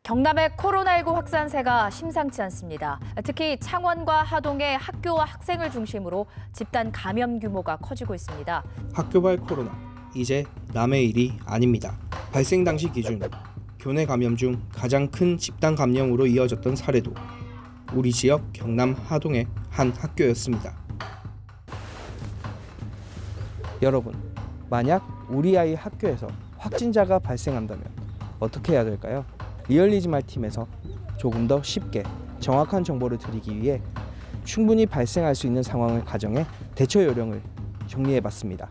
경남의 코로나19 확산세가 심상치 않습니다. 특히 창원과 하동의 학교와 학생을 중심으로 집단 감염 규모가 커지고 있습니다. 학교발 코로나, 이제 남의 일이 아닙니다. 발생 당시 기준, 교내 감염 중 가장 큰 집단 감염으로 이어졌던 사례도 우리 지역 경남 하동의 한 학교였습니다. 여러분, 만약 우리 아이 학교에서 확진자가 발생한다면 어떻게 해야 될까요? 리얼리즈말 팀에서 조금 더 쉽게 정확한 정보를 드리기 위해 충분히 발생할 수 있는 상황을 가정해 대처 요령을 정리해봤습니다.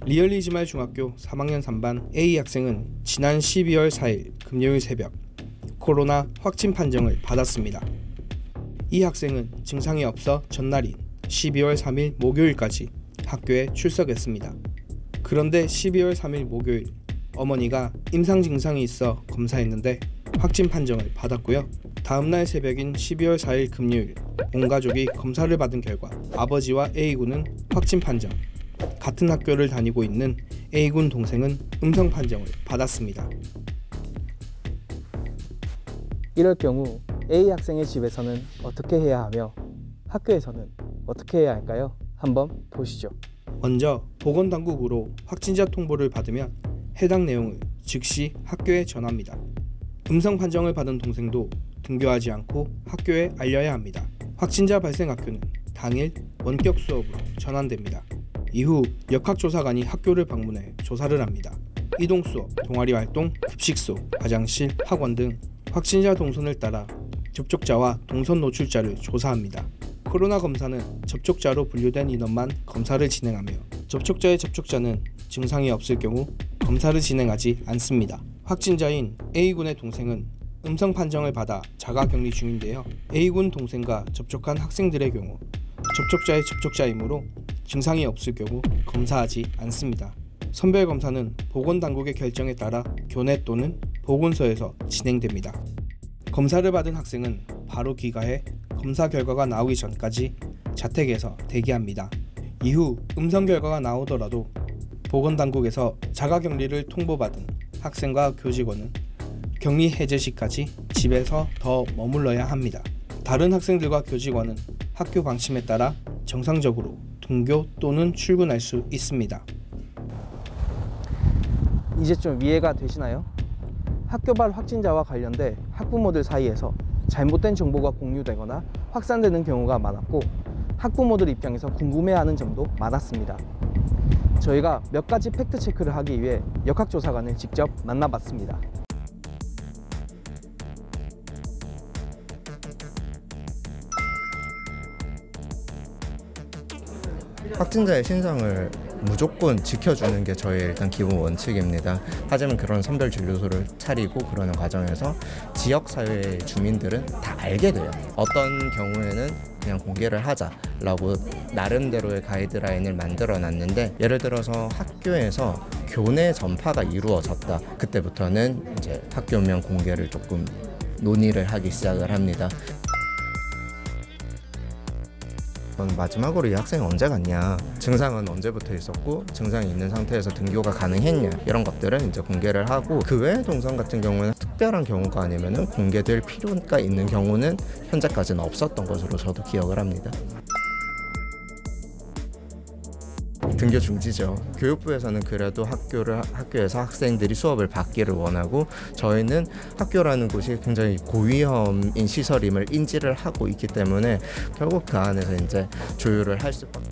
리얼리즈말 중학교 3학년 3반 A 학생은 지난 12월 4일 금요일 새벽 코로나 확진 판정을 받았습니다. 이 학생은 증상이 없어 전날인 12월 3일 목요일까지 학교에 출석했습니다. 그런데 12월 3일 목요일 어머니가 임상 증상이 있어 검사했는데 확진 판정을 받았고요. 다음날 새벽인 12월 4일 금요일 온 가족이 검사를 받은 결과 아버지와 A군은 확진 판정, 같은 학교를 다니고 있는 A군 동생은 음성 판정을 받았습니다. 이럴 경우 A 학생의 집에서는 어떻게 해야 하며 학교에서는 어떻게 해야 할까요? 한번 보시죠. 먼저 보건당국으로 확진자 통보를 받으면 해당 내용을 즉시 학교에 전합니다. 음성 판정을 받은 동생도 등교하지 않고 학교에 알려야 합니다. 확진자 발생 학교는 당일 원격 수업으로 전환됩니다. 이후 역학조사관이 학교를 방문해 조사를 합니다. 이동 수업, 동아리 활동, 급식소, 화장실, 학원 등 확진자 동선을 따라 접촉자와 동선 노출자를 조사합니다. 코로나 검사는 접촉자로 분류된 인원만 검사를 진행하며 접촉자의 접촉자는 증상이 없을 경우 검사를 진행하지 않습니다. 확진자인 A군의 동생은 음성 판정을 받아 자가격리 중인데요. A군 동생과 접촉한 학생들의 경우 접촉자의 접촉자이므로 증상이 없을 경우 검사하지 않습니다. 선별검사는 보건당국의 결정에 따라 교내 또는 보건소에서 진행됩니다. 검사를 받은 학생은 바로 귀가해 검사 결과가 나오기 전까지 자택에서 대기합니다. 이후 음성 결과가 나오더라도 보건당국에서 자가격리를 통보받은 학생과 교직원은 격리 해제 시까지 집에서 더 머물러야 합니다. 다른 학생들과 교직원은 학교 방침에 따라 정상적으로 등교 또는 출근할 수 있습니다. 이제 좀 이해가 되시나요? 학교발 확진자와 관련돼 학부모들 사이에서 잘못된 정보가 공유되거나 확산되는 경우가 많았고 학부모들 입장에서 궁금해하는 점도 많았습니다. 저희가 몇 가지 팩트 체크를 하기 위해 역학조사관을 직접 만나봤습니다. 확진자의 신상을 무조건 지켜주는 게 저의 일단 기본 원칙입니다. 하지만 그런 선별 진료소를 차리고 그러는 과정에서 지역사회의 주민들은 다 알게 돼요. 어떤 경우에는 그냥 공개를 하자라고 나름대로의 가이드라인을 만들어 놨는데, 예를 들어서 학교에서 교내 전파가 이루어졌다. 그때부터는 이제 학교명 공개를 조금 논의를 하기 시작을 합니다. 마지막으로 이 학생이 언제 갔냐, 증상은 언제부터 있었고 증상이 있는 상태에서 등교가 가능했냐, 이런 것들은 이제 공개를 하고, 그 외의 동선 같은 경우는 특별한 경우가 아니면은 공개될 필요가 있는 경우는 현재까지는 없었던 것으로 저도 기억을 합니다. 등교 중지죠. 교육부에서는 그래도 학교에서 학생들이 수업을 받기를 원하고, 저희는 학교라는 곳이 굉장히 고위험인 시설임을 인지를 하고 있기 때문에 결국 그 안에서 이제 조율을 할 수밖에.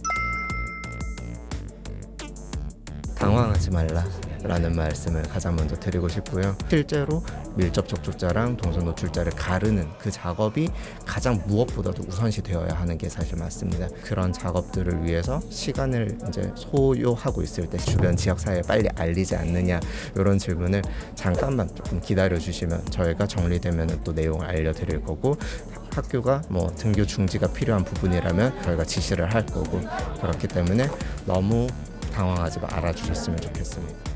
당황하지 말라라는 말씀을 가장 먼저 드리고 싶고요. 실제로 밀접 접촉자랑 동선 노출자를 가르는 그 작업이 가장 무엇보다도 우선시 되어야 하는 게 사실 맞습니다. 그런 작업들을 위해서 시간을 이제 소요하고 있을 때 주변 지역사회에 빨리 알리지 않느냐, 이런 질문을 잠깐만 조금 기다려 주시면 저희가 정리되면 또 내용을 알려드릴 거고, 학교가 뭐 등교 중지가 필요한 부분이라면 저희가 지시를 할 거고, 그렇기 때문에 너무 당황하지 말아주셨으면 좋겠습니다.